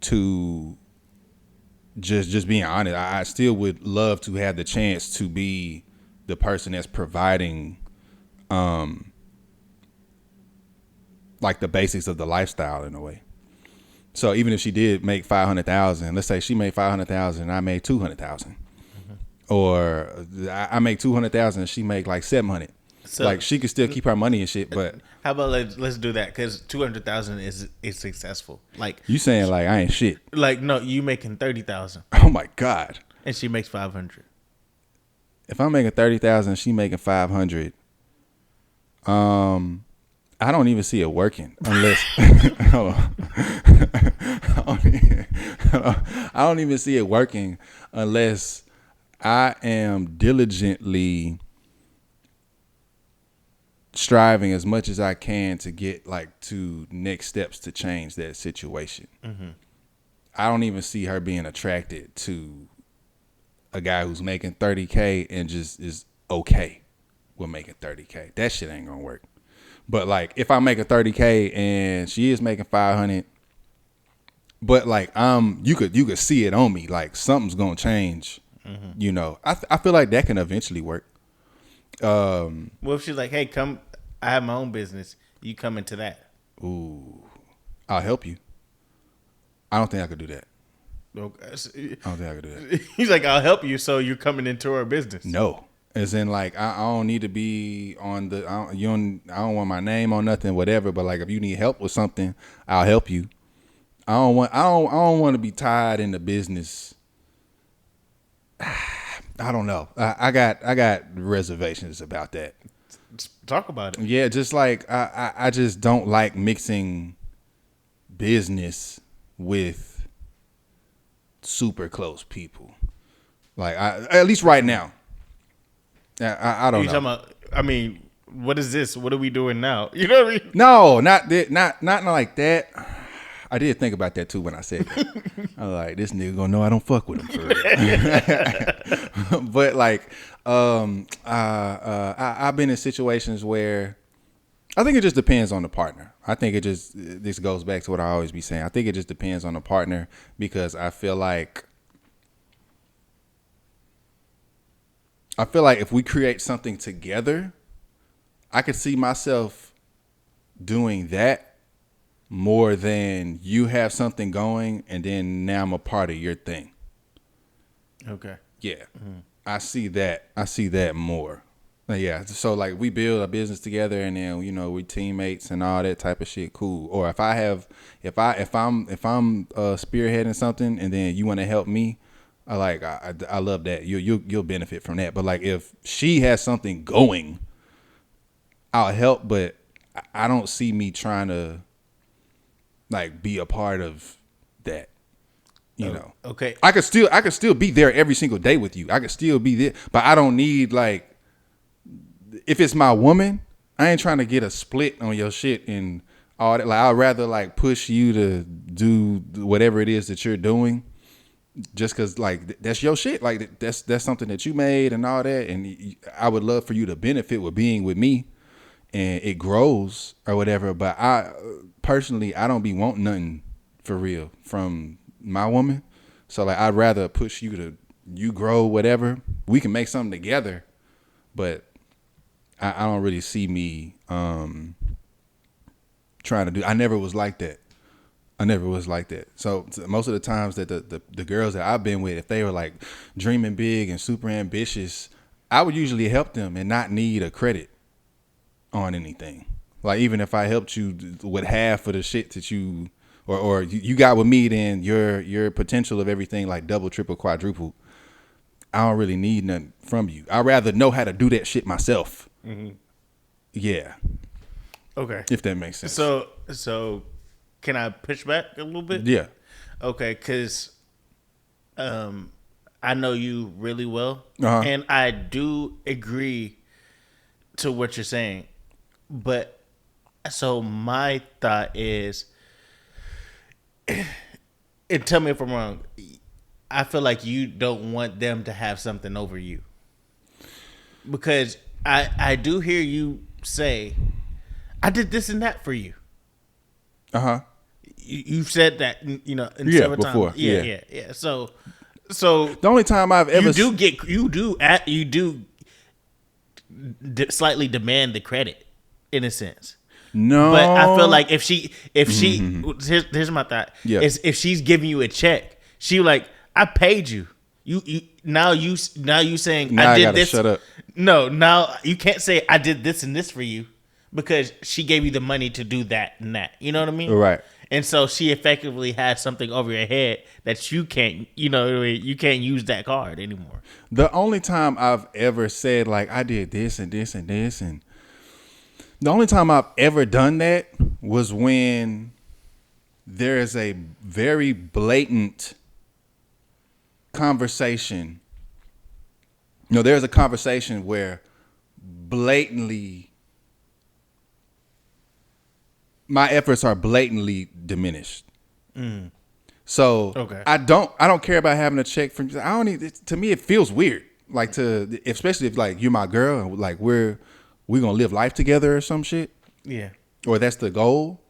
to just being honest, I still would love to have the chance to be the person that's providing like the basics of the lifestyle in a way. So even if she did make 500,000, let's say she made 500,000 and I made 200,000, or I make 200,000 and she make like 700. So, like she could still keep her money and shit, but how about let's do that, because 200,000 is successful. Like you saying like I ain't shit. Like no, you making 30,000. Oh my god. And she makes 500. If I'm making 30,000, she making 500. I don't even see it working unless hold on. I don't even see it working unless I am diligently striving as much as I can to get like to next steps to change that situation. Mm-hmm. I don't even see her being attracted to a guy who's making 30K and just is okay with making 30K. That shit ain't gonna work. But like if I make a 30K and she is making 500, but like you could see it on me, like something's gonna change. Mm-hmm. You know, I feel like that can eventually work. Well, if she's like, hey, come, I have my own business, you come into that. Ooh, I'll help you. I don't think I could do that. Okay. I don't think I could do that. He's like, I'll help you, so you're coming into her business. No. As in, like, I don't need to be on the, I don't want my name on nothing, whatever. But like, if you need help with something, I'll help you. I don't want to be tied in the business. I don't know. I got reservations about that. Talk about it. Yeah, just like I just don't like mixing business with super close people. Like at least right now. I don't know. Talking about, I mean, what is this? What are we doing now? You know what I mean? No, not like that. I did think about that too when I said that. I was like, this nigga gonna know I don't fuck with him for real. But like, I've been in situations where I think it just depends on the partner. I think this goes back to what I always be saying. I think it just depends on the partner, because I feel like if we create something together, I could see myself doing that more than you have something going and then now I'm a part of your thing. Okay. Yeah. Mm-hmm. I see that more. Yeah. So like we build a business together and then, you know, we teammates and all that type of shit. Cool. Or if I'm spearheading something and then you want to help me, I love that. You'll benefit from that. But like if she has something going, I'll help, but I don't see me trying to like be a part of that. You know. Okay. I could still be there every single day with you. I could still be there, but I don't need like, if it's my woman, I ain't trying to get a split on your shit and all that. Like I'd rather like push you to do whatever it is that you're doing, just cause like that's your shit. Like that's something that you made and all that. And I would love for you to benefit with being with me, and it grows or whatever. But I personally don't be wanting nothing for real from my woman. So like I'd rather push you to you grow whatever. We can make something together, but I don't really see me trying to do. I never was like that. So most of the times that the girls that I've been with, if they were like dreaming big and super ambitious, I would usually help them and not need a credit on anything. Like even if I helped you with half of the shit that you or you got with me, then your potential of everything like double, triple, quadruple. I don't really need nothing from you. I'd rather know how to do that shit myself. Mm-hmm. Yeah. Okay. If that makes sense. So can I push back a little bit? Yeah. Okay, because I know you really well, and I do agree to what you're saying. But so my thought is, and tell me if I'm wrong, I feel like you don't want them to have something over you. Because I do hear you say, I did this and that for you. Uh-huh. You've said that, you know, several before. times. Yeah. So So the only time I've ever you do slightly demand the credit in a sense. no, But I feel like if she here's my thought. Yeah. Is if she's giving you a check, she like, I paid you. Now you saying Now I did gotta this. shut up. No, now you can't say I did this and this for you because she gave you the money to do that and that. You know what I mean? Right. And so she effectively has something over your head that you can't, you can't use that card anymore. The only time I've ever said like I did this and this and this, and the only time I've ever done that was when there is a very blatant conversation. There's a conversation where blatantly my efforts are blatantly diminished. So Okay. I don't care about having a check from. I don't need. To me, it feels weird. Like especially if like you're my girl and like we're gonna live life together or some shit. Yeah. Or that's the goal.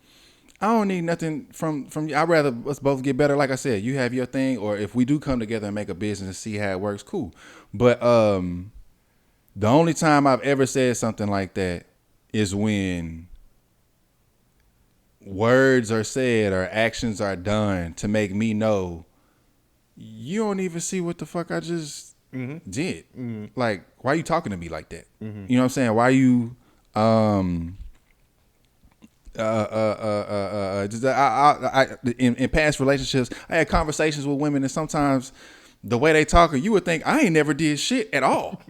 I don't need nothing from you. I'd rather us both get better. Like I said, you have your thing, or if we do come together and make a business and see how it works, cool. But the only time I've ever said something like that is when words are said or actions are done to make me know you don't even see what the fuck I just did. Like, why are you talking to me like that? You know what I'm saying? Why are you in past relationships, I had conversations with women, and sometimes the way they talk, you would think I ain't never did shit at all.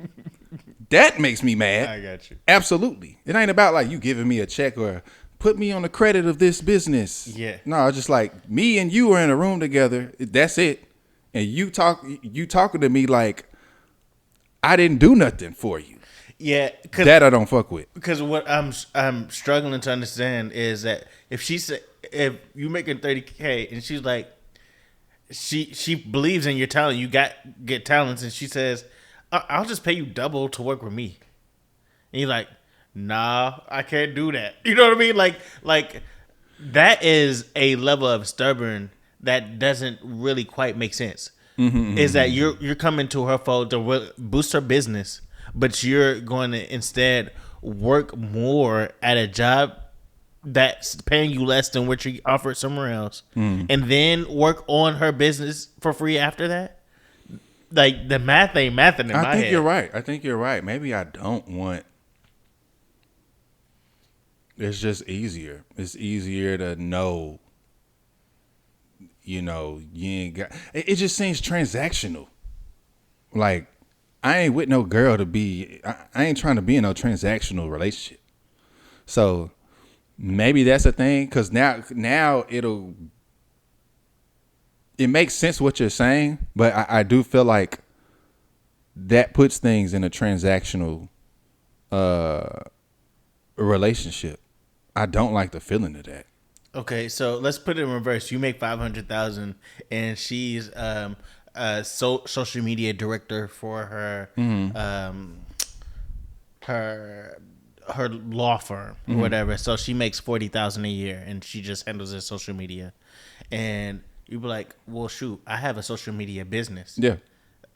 That makes me mad. I got you. Absolutely. It ain't about like you giving me a check or put me on the credit of this business. Yeah. No, it's just like me and you are in a room together. That's it. And you talking to me like I didn't do nothing for you. Yeah, That I don't fuck with. Because what I'm struggling to understand is that if you making $30K and she's like, she believes in your talent, you get talents, and she says, I'll just pay you double to work with me, and you're like, nah, I can't do that. You know what I mean? Like that is a level of stubborn that doesn't really quite make sense. Is that you're coming to her fold to boost her business, but you're going to instead work more at a job that's paying you less than what you offered somewhere else, and then work on her business for free after that? Like, the math ain't mathing in my head. I think you're right. Maybe I don't want. It's just easier. It's easier to know. You ain't got. It just seems transactional. Like, I ain't with no girl to be. I ain't trying to be in no transactional relationship. So maybe that's a thing, because now it makes sense what you're saying, but I do feel like that puts things in a transactional relationship. I don't like the feeling of that. Okay, so let's put it in reverse. You make $500,000, and she's social media director for her her law firm or whatever. So she makes $40,000 a year, and she just handles her social media. And you'd be like, well, shoot, I have a social media business. Yeah.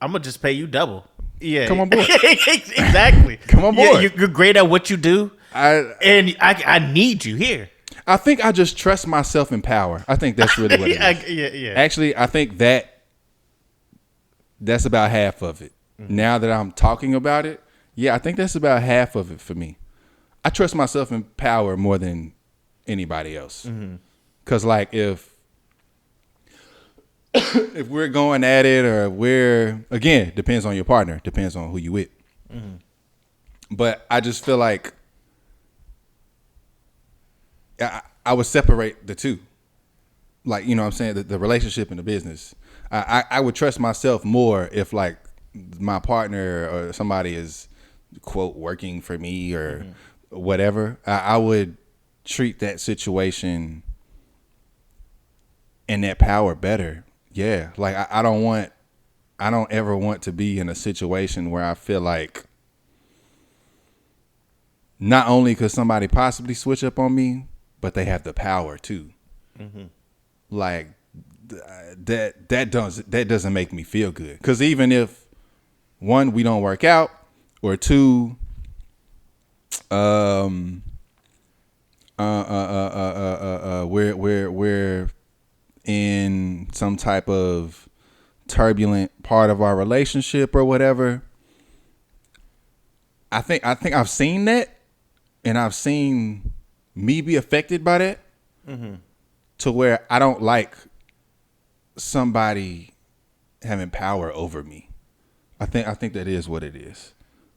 I'm going to just pay you double. Yeah. Come on board. Exactly. Come on board. Yeah, you're great at what you do. And I need you here. I think I just trust myself in power. I think that's really what it is. Yeah. Actually, I think that's about half of it. Now that I'm talking about it, I think that's about half of it for me. I trust myself in power more than anybody else. Because, like, if we're going at it, or again, depends on your partner, depends on who you with. But I just feel like I would separate the two. Like, you know what I'm saying? The relationship and the business. I would trust myself more if, like, my partner or somebody is, quote, working for me or whatever. I would treat that situation and that power better. Yeah. Like, I don't ever want to be in a situation where I feel like not only could somebody possibly switch up on me, but they have the power too. Like, that doesn't make me feel good. Because even if one, we don't work out, or two, we're in some type of turbulent part of our relationship or whatever. I think I've seen that, and I've seen me be affected by that, to where I don't like somebody having power over me. I think that is what it is.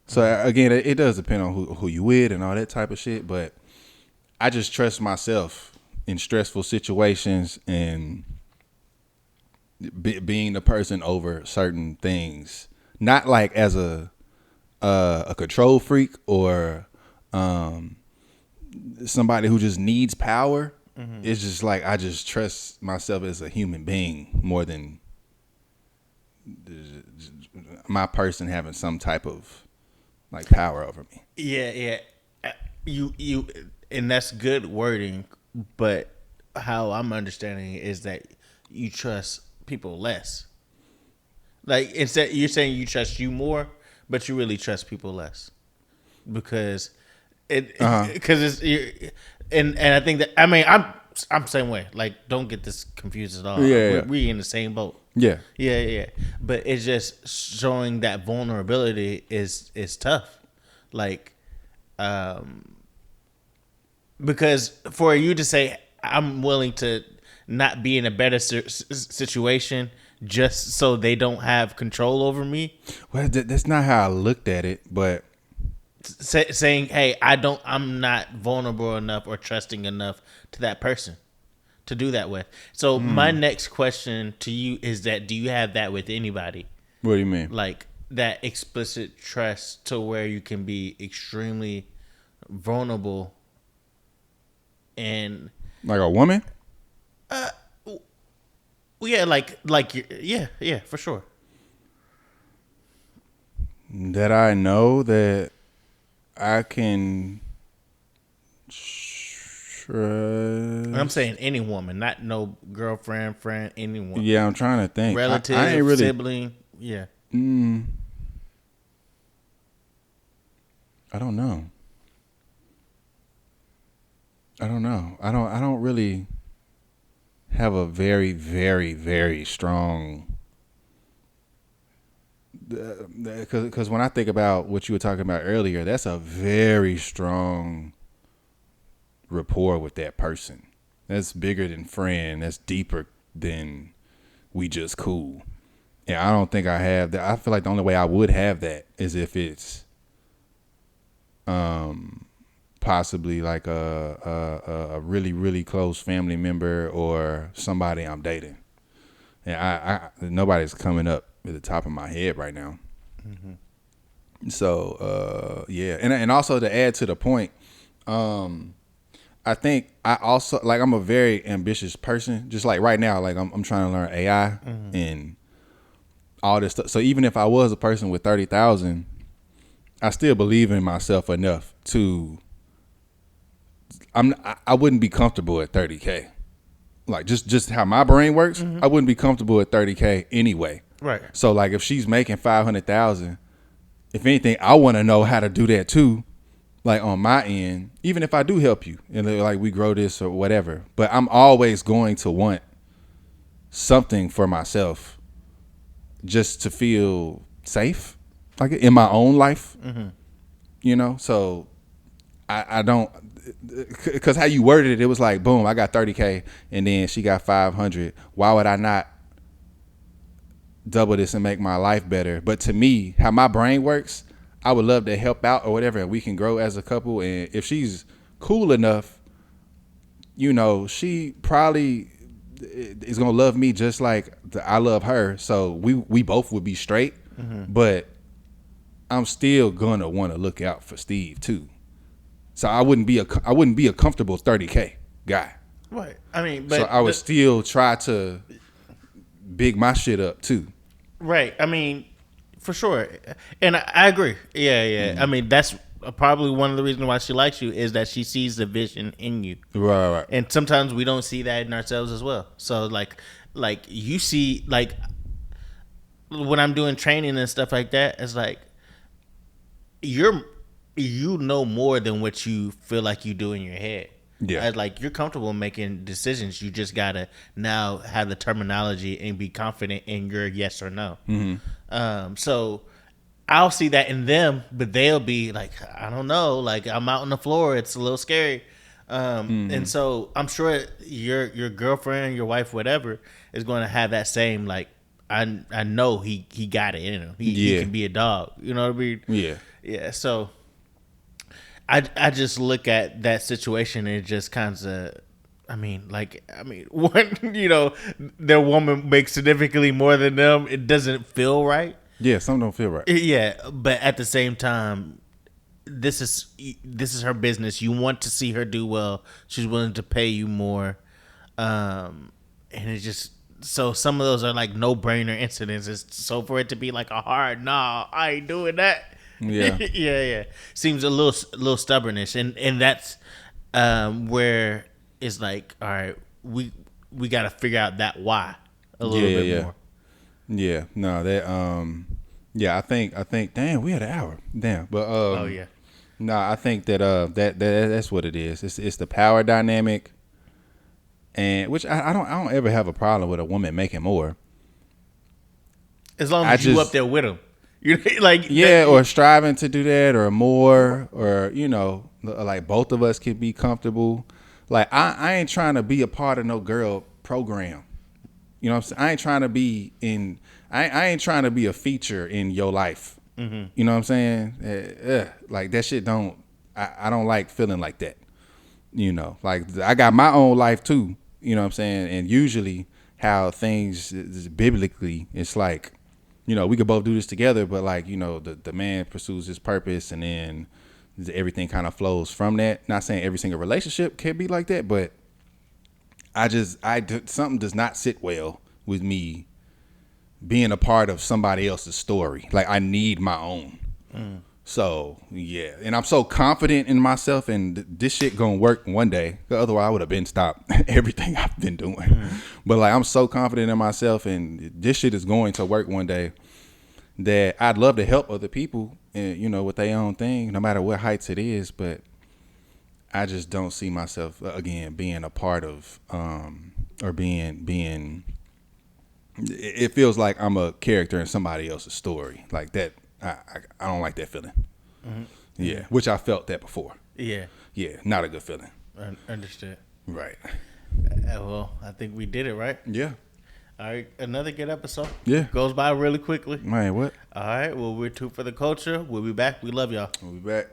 So again, it does depend on who you with and all that type of shit, but I just trust myself in stressful situations, and being the person over certain things, not like as a control freak or somebody who just needs power. It's just like I just trust myself as a human being more than my person having some type of like power over me. Yeah. You, and that's good wording, but how I'm understanding it is that you trust people less. Like, instead, you're saying you trust you more, but you really trust people less because it's and I think that, I mean, I'm the same way. Like, don't get this confused at all. Yeah. We in the same boat. Yeah. But it's just showing that vulnerability is tough. Like, because for you to say I'm willing to not be in a better situation just so they don't have control over me. Well, that's not how I looked at it, but Saying, hey, I'm not vulnerable enough or trusting enough to that person to do that with. So my next question to you is that, do you have that with anybody? What do you mean? Like that explicit trust to where you can be extremely vulnerable and like a woman? Yeah, yeah, for sure. That I know that I can trust. I'm saying any woman, not no girlfriend, friend, anyone. Yeah, I'm trying to think. Relative, I ain't really, sibling. Yeah. I don't know. I don't really have a very, very, very strong. Because when I think about what you were talking about earlier, that's a very strong rapport with that person. That's bigger than friend. That's deeper than we just cool. And I don't think I have that. I feel like the only way I would have that is if it's possibly like a really, really close family member or somebody I'm dating. And I nobody's coming up at the top of my head right now. So yeah, and also to add to the point, I think I also, like, I'm a very ambitious person. Just like right now, like I'm trying to learn AI and all this stuff. So even if I was a person with 30,000, I still believe in myself enough to. I wouldn't be comfortable at 30K. Like just how my brain works, I wouldn't be comfortable at 30K anyway. Right. So like if she's making 500,000, if anything, I want to know how to do that too. Like on my end, even if I do help you and like we grow this or whatever, but I'm always going to want something for myself just to feel safe, like in my own life, you know? So I don't, because how you worded it, it was like, boom, I got 30K and then she got 500. Why would I not double this and make my life better? But to me, how my brain works, I would love to help out or whatever, and we can grow as a couple. And if she's cool enough, you know, she probably is gonna love me just like I love her. So we both would be straight. But I'm still gonna want to look out for Steve too. So I wouldn't be a comfortable 30K guy. Right. I mean, but so I would still try to big my shit up too. Right. I mean, for sure. And I agree. Yeah. I mean, that's probably one of the reasons why she likes you is that she sees the vision in you. Right. And sometimes we don't see that in ourselves as well. So like like you see, like when I'm doing training and stuff like that, it's like you know more than what you feel like you do in your head. Yeah. Like you're comfortable making decisions. You just gotta now have the terminology and be confident in your yes or no. So I'll see that in them, but they'll be like, I don't know, like I'm out on the floor, it's a little scary. And so I'm sure your girlfriend, your wife, whatever, is going to have that same like, I know he got it in him. He can be a dog. You know what I mean? Yeah. Yeah. So I just look at that situation and it just kind of, when their woman makes significantly more than them, it doesn't feel right. Yeah, something don't feel right. Yeah, but at the same time, this is her business. You want to see her do well. She's willing to pay you more, and it just so some of those are like no brainer incidents. So for it to be like a hard nah, I ain't doing that. Yeah. yeah. Seems a little stubbornness, and that's where it's like, all right, we got to figure out that why a little bit more. Yeah, no, that yeah, I think damn, we had an hour. Damn. But oh yeah. No, I think that that's what it is. It's the power dynamic, and which I don't ever have a problem with a woman making more. As long as you up there with them. You like or striving to do that or more, or like both of us can be comfortable. Like I ain't trying to be a part of no girl program. You know what I'm saying? I ain't trying to be in. I ain't trying to be a feature in your life. Mm-hmm. You know what I'm saying? Like that shit don't. I don't like feeling like that. Like I got my own life too. You know what I'm saying? And usually how things biblically, it's like, we could both do this together, but like, the man pursues his purpose and then everything kind of flows from that. Not saying every single relationship can be like that, but something does not sit well with me being a part of somebody else's story. Like I need my own. So yeah, and I'm so confident in myself, and this shit gonna work one day. Otherwise, I would have been stopped everything I've been doing. But like I'm so confident in myself, and this shit is going to work one day. That I'd love to help other people, and with their own thing, no matter what heights it is. But I just don't see myself again being a part of, or being. It feels like I'm a character in somebody else's story, like that. I don't like that feeling. Mm-hmm. Yeah, which I felt that before. Yeah, not a good feeling. Understood. Right. Well, I think we did it, right? Yeah. All right, another good episode. Yeah. Goes by really quickly. Man, what? All right, well, we're Two for the Culture. We'll be back. We love y'all. We'll be back.